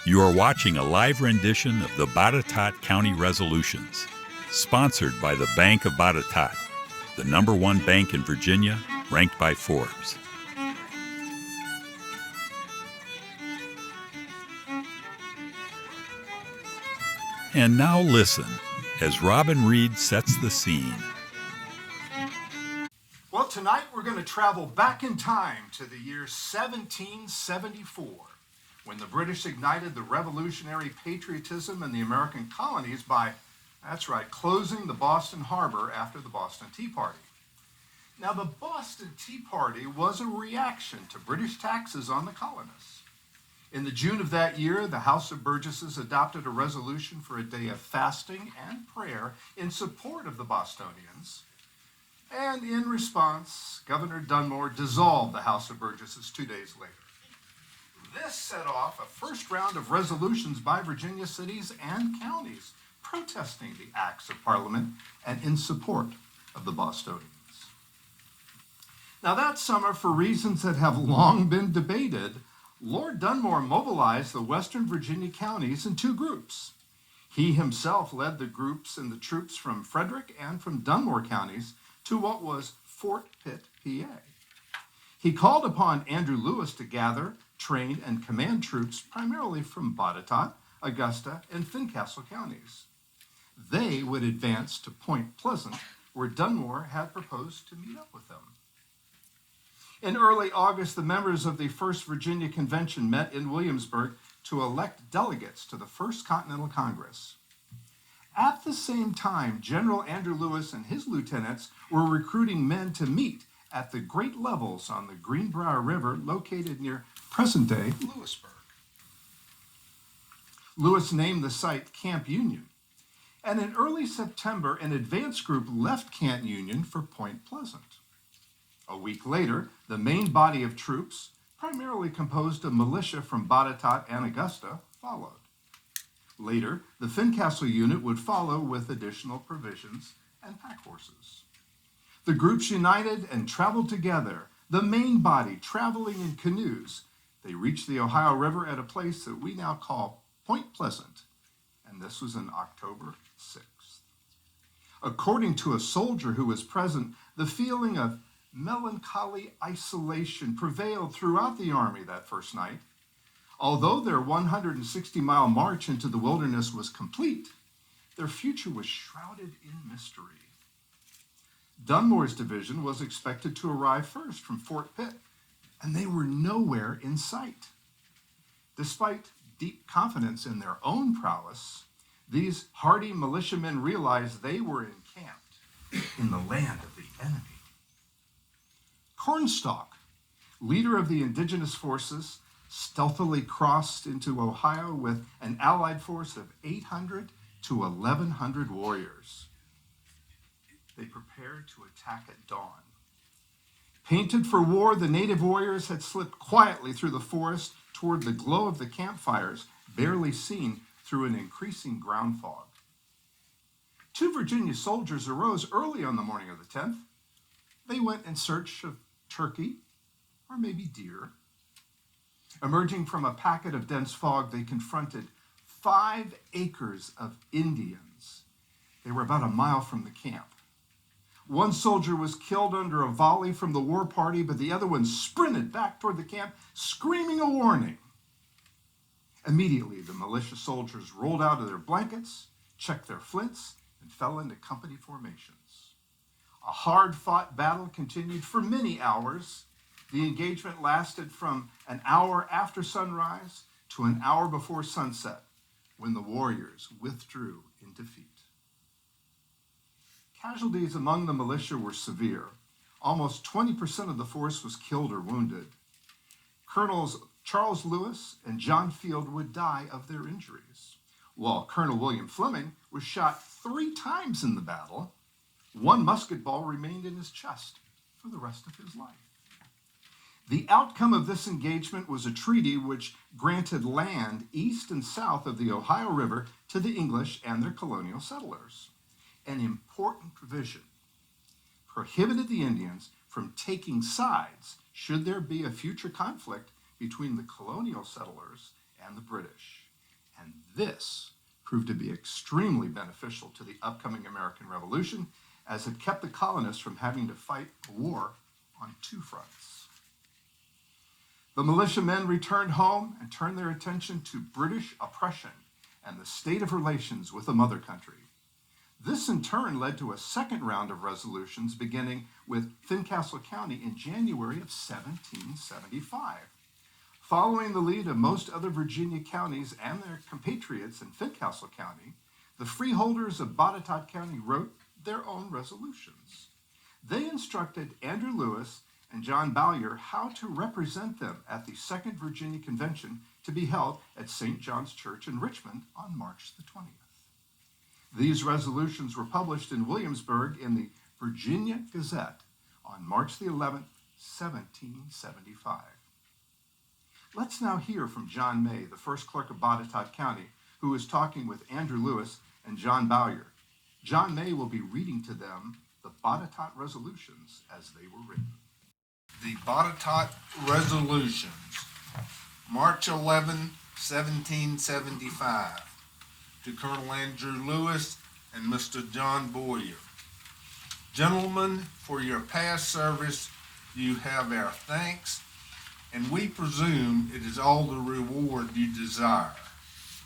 You are watching a live rendition of the Botetourt County Resolutions, sponsored by the Bank of Botetourt, the #1 bank in Virginia, ranked by Forbes. And now listen as Robin Reed sets the scene. Well, tonight we're going to travel back in time to the year 1774, when the British ignited the revolutionary patriotism in the American colonies by, that's right, closing the Boston Harbor after the Boston Tea Party. Now, the Boston Tea Party was a reaction to British taxes on the colonists. In the June of that year, the House of Burgesses adopted a resolution for a day of fasting and prayer in support of the Bostonians. And in response, Governor Dunmore dissolved the House of Burgesses 2 days later. This set off a first round of resolutions by Virginia cities and counties protesting the acts of Parliament and in support of the Bostonians. Now that summer, for reasons that have long been debated, Lord Dunmore mobilized the Western Virginia counties in 2 groups. He himself led the groups and the troops from Frederick and from Dunmore counties to what was Fort Pitt, PA. He called upon Andrew Lewis to gather, train, and command troops primarily from Botetourt, Augusta, and Fincastle counties. They would advance to Point Pleasant, where Dunmore had proposed to meet up with them. In early August, the members of the First Virginia Convention met in Williamsburg to elect delegates to the First Continental Congress. At the same time, General Andrew Lewis and his lieutenants were recruiting men to meet at the Great Levels on the Greenbrier River located near present-day Lewisburg. Lewis named the site Camp Union, and in early September, an advance group left Camp Union for Point Pleasant. A week later, the main body of troops, primarily composed of militia from Botetourt and Augusta, followed. Later, the Fincastle unit would follow with additional provisions and pack horses. The groups united and traveled together, the main body traveling in canoes. They reached the Ohio River at a place that we now call Point Pleasant, and this was on October 6th. According to a soldier who was present, the feeling of melancholy isolation prevailed throughout the army that first night. Although their 160-mile march into the wilderness was complete, their future was shrouded in mystery. Dunmore's division was expected to arrive first from Fort Pitt, and they were nowhere in sight. Despite deep confidence in their own prowess, these hardy militiamen realized they were encamped in the land of the enemy. Cornstalk, leader of the indigenous forces, stealthily crossed into Ohio with an allied force of 800 to 1,100 warriors. They prepared to attack at dawn. Painted for war, the native warriors had slipped quietly through the forest toward the glow of the campfires, barely seen through an increasing ground fog. 2 Virginia soldiers arose early on the morning of the 10th. They went in search of turkey, or maybe deer. Emerging from a packet of dense fog, they confronted 5 acres of Indians. They were about a mile from the camp. One soldier was killed under a volley from the war party, but the other one sprinted back toward the camp, screaming a warning. Immediately, the militia soldiers rolled out of their blankets, checked their flints, and fell into company formations. A hard-fought battle continued for many hours. The engagement lasted from an hour after sunrise to an hour before sunset, when the warriors withdrew in defeat. Casualties among the militia were severe. Almost 20% of the force was killed or wounded. Colonels Charles Lewis and John Field would die of their injuries, while Colonel William Fleming was shot 3 times in the battle. 1 musket ball remained in his chest for the rest of his life. The outcome of this engagement was a treaty which granted land east and south of the Ohio River to the English and their colonial settlers. An important provision prohibited the Indians from taking sides should there be a future conflict between the colonial settlers and the British. And this proved to be extremely beneficial to the upcoming American Revolution, as it kept the colonists from having to fight a war on two fronts. The militiamen returned home and turned their attention to British oppression and the state of relations with the mother country. This in turn led to a second round of resolutions beginning with Fincastle County in January of 1775. Following the lead of most other Virginia counties and their compatriots in Fincastle County, the freeholders of Botetourt County wrote their own resolutions. They instructed Andrew Lewis and John Bowyer how to represent them at the Second Virginia Convention to be held at St. John's Church in Richmond on March the 20th. These resolutions were published in Williamsburg in the Virginia Gazette on March the 11th, 1775. Let's now hear from John May, the first clerk of Botetourt County, who is talking with Andrew Lewis and John Bowyer. John May will be reading to them the Botetourt Resolutions as they were written. The Botetourt Resolutions, March 11, 1775, to Colonel Andrew Lewis and Mr. John Bowyer. Gentlemen, for your past service, you have our thanks, and we presume it is all the reward you desire.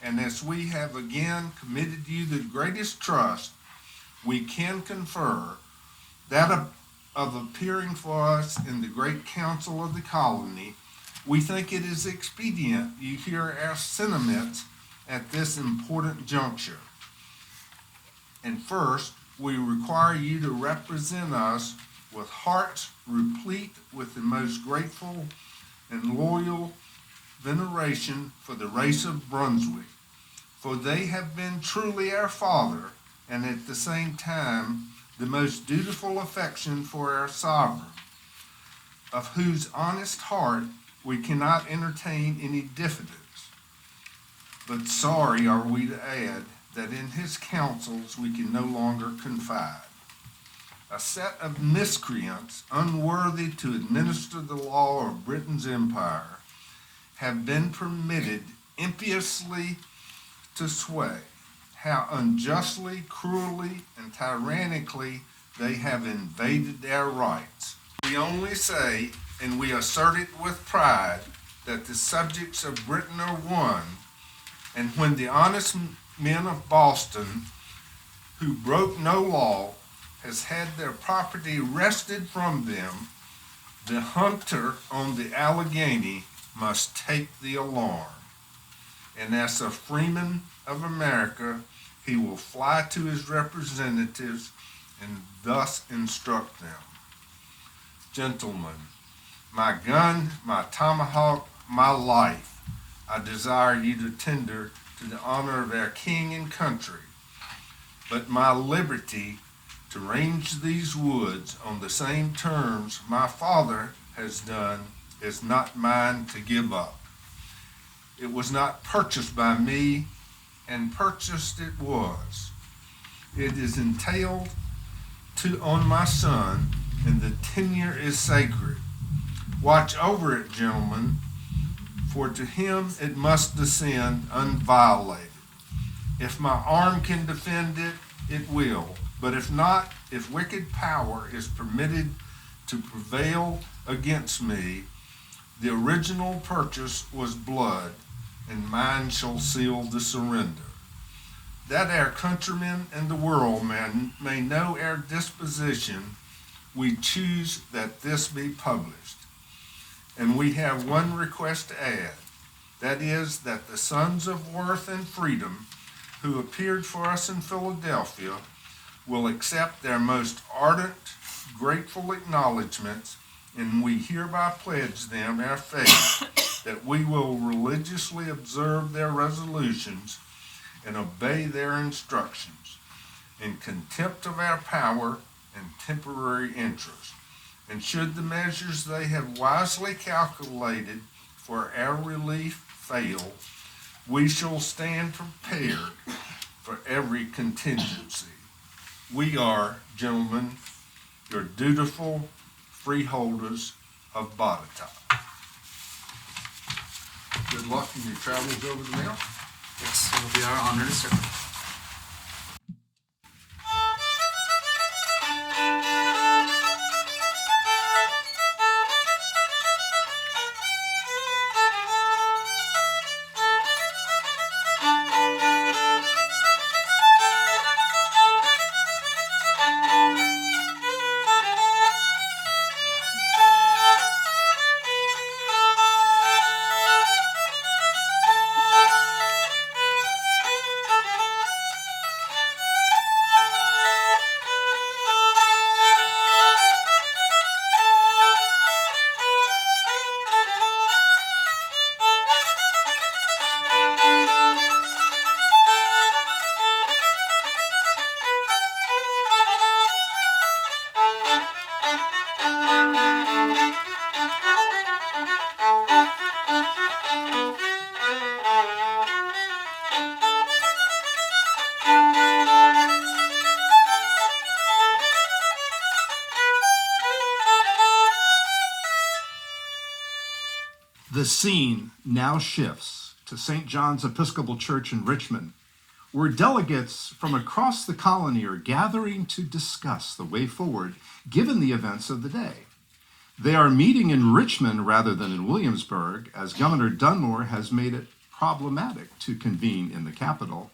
And as we have again committed you the greatest trust, we can confer that of appearing for us in the great council of the colony. We think it is expedient you hear our sentiments at this important juncture. And first, we require you to represent us with hearts replete with the most grateful and loyal veneration for the race of Brunswick, for they have been truly our father, and at the same time the most dutiful affection for our sovereign, of whose honest heart we cannot entertain any diffidence. But sorry are we to add that in his counsels we can no longer confide. A set of miscreants, unworthy to administer the law of Britain's empire, have been permitted impiously to sway. How unjustly, cruelly, and tyrannically they have invaded our rights. We only say, and we assert it with pride, that the subjects of Britain are one, and when the honest men of Boston, who broke no law, has had their property wrested from them, the hunter on the Allegheny must take the alarm. And as a freeman of America, he will fly to his representatives and thus instruct them. Gentlemen, my gun, my tomahawk, my life, I desire you to tender to the honor of our king and country. But my liberty to range these woods on the same terms my father has done is not mine to give up. It was not purchased by me, and purchased it was. It is entailed on my son, and the tenure is sacred. Watch over it, gentlemen, for to him it must descend unviolated. If my arm can defend it, it will. But if not, if wicked power is permitted to prevail against me, the original purchase was blood, and mine shall seal the surrender. That our countrymen and the world may know our disposition, we choose that this be published. And we have one request to add, that is, that the sons of worth and freedom who appeared for us in Philadelphia will accept their most ardent, grateful acknowledgments, and we hereby pledge them our faith that we will religiously observe their resolutions and obey their instructions in contempt of our power and temporary interest. And should the measures they have wisely calculated for our relief fail, we shall stand prepared for every contingency. We are, gentlemen, your dutiful freeholders of Botetourt. Good luck in your travels over the mail. Yes, it will be our honor to serve. The scene now shifts to St. John's Episcopal Church in Richmond, where delegates from across the colony are gathering to discuss the way forward given the events of the day. They are meeting in Richmond rather than in Williamsburg, as Governor Dunmore has made it problematic to convene in the capital.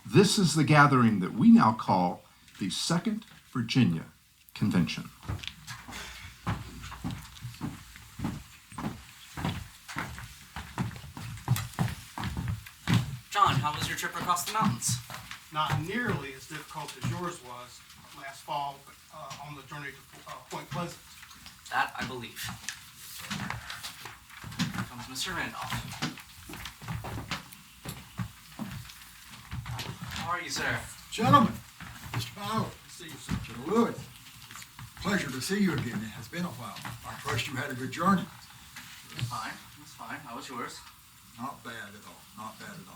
This is the gathering that we now call the Second Virginia Convention. John, how was your trip across the mountains? Not nearly as difficult as yours was last fall on the journey to Point Pleasant. That I believe. Here comes Mr. Randolph. How are you, sir? Gentlemen, Mr. Fowler, see you, sir. General Lewis, it's a pleasure to see you again. It has been a while. I trust you had a good journey. It was fine. It was fine. How was yours? Not bad at all. Not bad at all.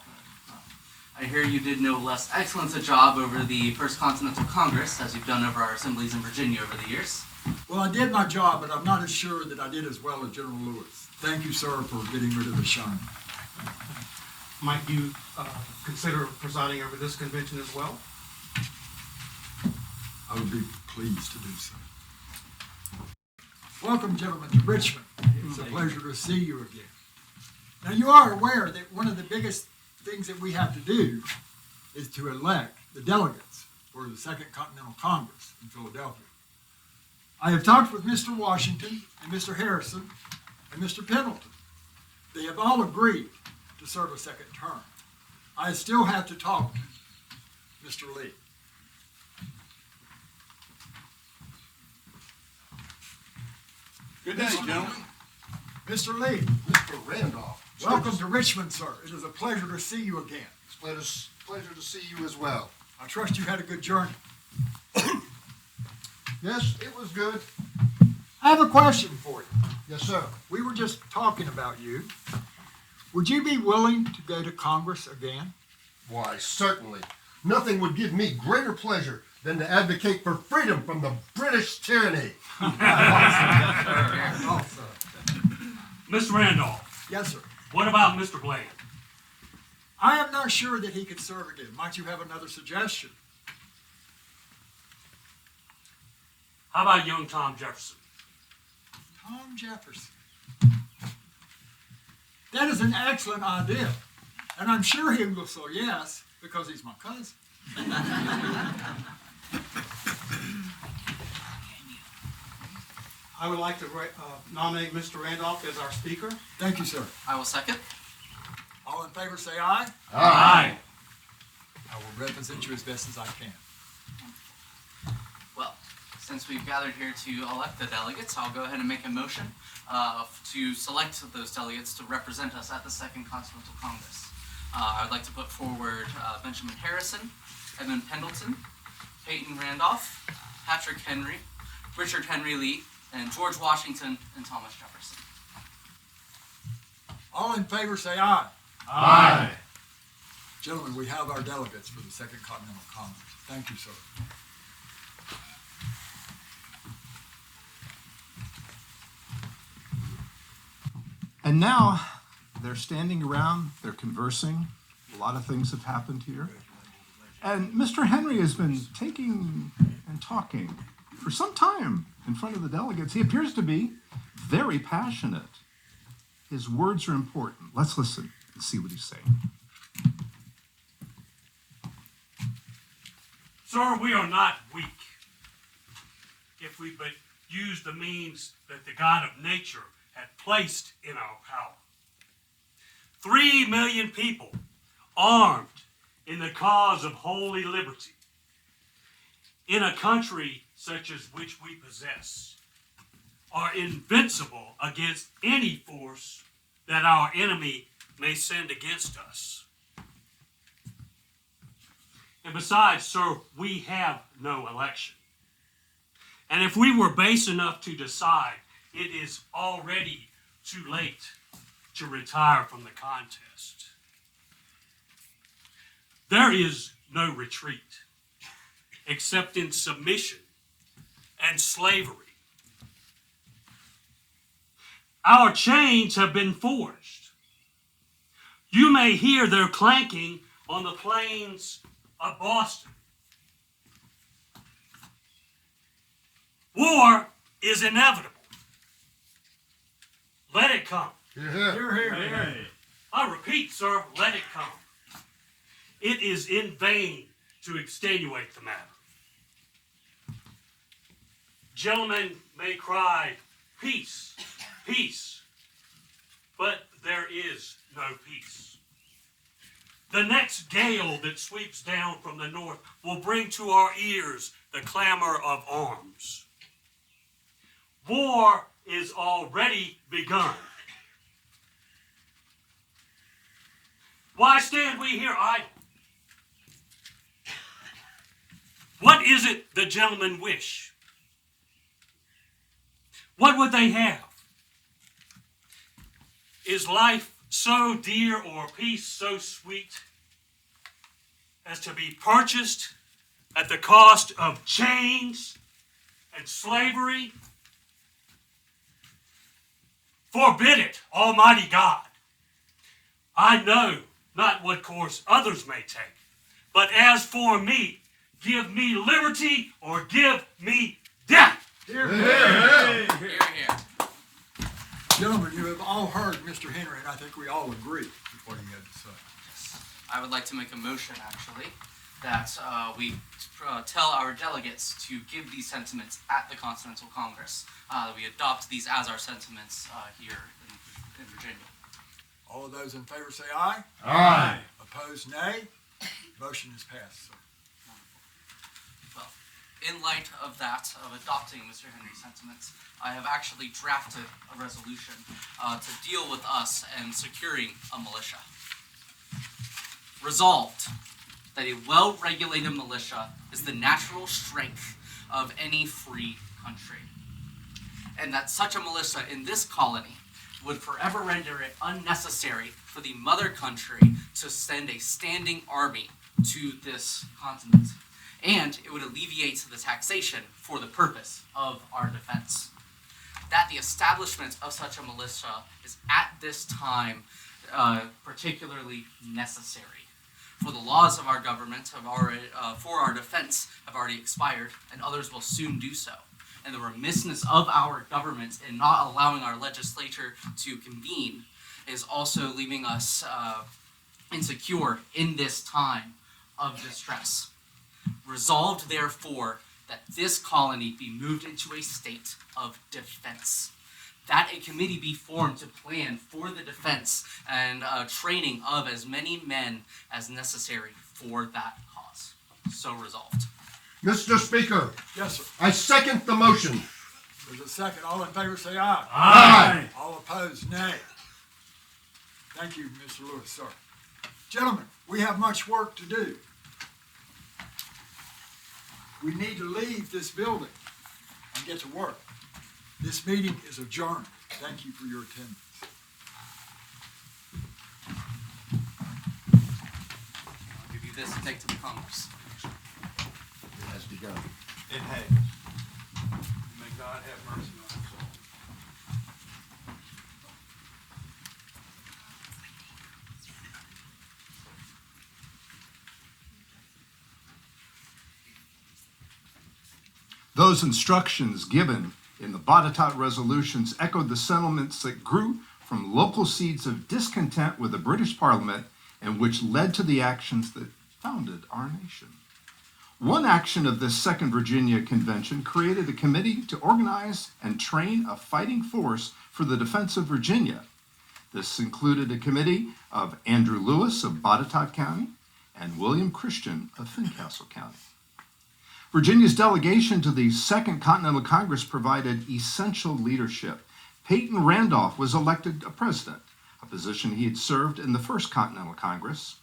I hear you did no less excellent a job over the First Continental Congress as you've done over our assemblies in Virginia over the years. Well, I did my job, but I'm not as sure that I did as well as General Lewis. Thank you, sir, for getting rid of the shine. Might you consider presiding over this convention as well? I would be pleased to do so. Welcome, gentlemen, to Richmond. It's a pleasure to see you again. Now, you are aware that one of the biggest things that we have to do is to elect the delegates for the Second Continental Congress in Philadelphia. I have talked with Mr. Washington and Mr. Harrison and Mr. Pendleton. They have all agreed to serve a second term. I still have to talk to Mr. Lee. Good day, gentlemen. Mr. Lee, Mr. Randolph. welcome to Richmond, sir. It is a pleasure to see you again. It's a pleasure to see you as well. I trust you had a good journey. Yes, it was good. I have a question for you. Yes, sir. We were just talking about you. Would you be willing to go to Congress again? Why, certainly. Nothing would give me greater pleasure than to advocate for freedom from the British tyranny. Oh, sir. Mr. Randolph, Yes, sir. what about Mr. Bland? I am not sure that he could serve again. Might you have another suggestion? How about young Tom Jefferson? Tom Jefferson. That is an excellent idea. And I'm sure he will say yes because he's my cousin. I would like to nominate Mr. Randolph as our speaker. Thank you, sir. I will second. All in favor say aye. Aye. I will represent you as best as I can. Well, since we've gathered here to elect the delegates, I'll go ahead and make a motion to select those delegates to represent us at the Second Continental Congress. I would like to put forward Benjamin Harrison, Edmund Pendleton, Peyton Randolph, Patrick Henry, Richard Henry Lee, and George Washington and Thomas Jefferson. All in favor say aye. Aye. Gentlemen, we have our delegates for the Second Continental Congress. Thank you, sir. And now they're standing around, they're conversing, lot of things have happened here. And Mr. Henry has been taking and talking for some time in front of the delegates. He appears to be very passionate. His words are important. Let's listen and see what he's saying. Sir, we are not weak if we but use the means that the God of nature had placed in our power. 3 million people armed in the cause of holy liberty in a country such as which we possess are invincible against any force that our enemy may send against us. And besides, sir, we have no election. And if we were base enough to decide, it is already too late to retire from the contest. There is no retreat except in submission and slavery. Our chains have been forged. You may hear their clanking on the plains of Boston. War is inevitable. Let it come. Yeah. Here. I repeat, sir, let it come. It is in vain to extenuate the matter. Gentlemen may cry, peace, peace, but there is no peace. The next gale that sweeps down from the north will bring to our ears the clamor of arms. War is already begun. Why stand we here idle? What is it the gentlemen wish? What would they have? Is life so dear or peace so sweet as to be purchased at the cost of chains and slavery? Forbid it, Almighty God. I know not what course others may take, but as for me, give me liberty or give me death. Here. Here, here. Gentlemen, you have all heard Mr. Henry, and I think we all agree with what he had to say. I would like to make a motion, actually, that we tell our delegates to give these sentiments at the Continental Congress. That we adopt these as our sentiments here in Virginia. All of those in favor say aye. Aye. Opposed, nay. Motion is passed, sir. Well, in light of that, of adopting Mr. Henry's sentiments, I have actually drafted a resolution to deal with us and securing a militia. Resolved that a well-regulated militia is the natural strength of any free country, and that such a militia in this colony would forever render it unnecessary for the mother country to send a standing army to this continent, and it would alleviate the taxation for the purpose of our defense. That the establishment of such a militia is at this time particularly necessary. For the laws of our government have already, for our defense have already expired, and others will soon do so. And the remissness of our government in not allowing our legislature to convene is also leaving us insecure in this time of distress. Resolved, therefore, that this colony be moved into a state of defense. That a committee be formed to plan for the defense and training of as many men as necessary for that cause. So resolved. Mr. Speaker, Yes, sir. I second the motion. There's a second. All in favor say aye. Aye. All opposed, nay. Thank you, Mr. Lewis, sir. Gentlemen, we have much work to do. We need to leave this building and get to work. This meeting is adjourned. Thank you for your attendance. I'll give you this to take to the Congress. It has begun. It has. May God have mercy on us all. Those instructions given in the Botetourt Resolutions echoed the sentiments that grew from local seeds of discontent with the British Parliament and which led to the actions that founded our nation. One action of this Second Virginia Convention created a committee to organize and train a fighting force for the defense of Virginia. This included a committee of Andrew Lewis of Botetourt County and William Christian of Fincastle County. Virginia's delegation to the Second Continental Congress provided essential leadership. Peyton Randolph was elected a president, a position he had served in the First Continental Congress.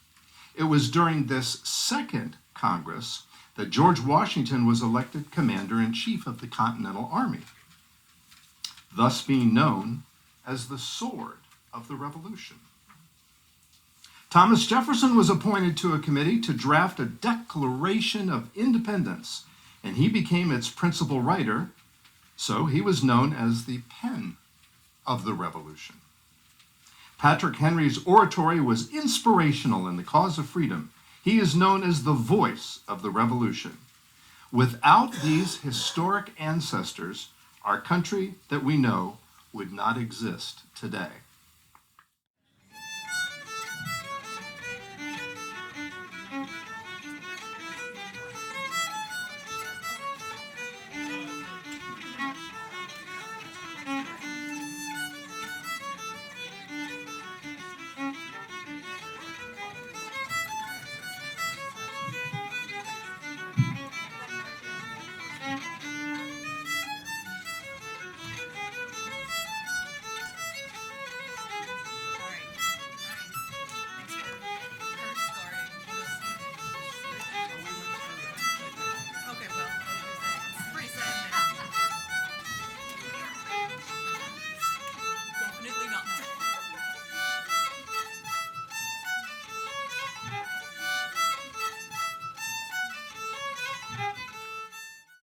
It was during this Second Congress that George Washington was elected Commander-in-Chief of the Continental Army, thus being known as the Sword of the Revolution. Thomas Jefferson was appointed to a committee to draft a Declaration of Independence, and he became its principal writer, so he was known as the pen of the Revolution. Patrick Henry's oratory was inspirational in the cause of freedom. He is known as the voice of the Revolution. Without these historic ancestors, our country that we know would not exist today.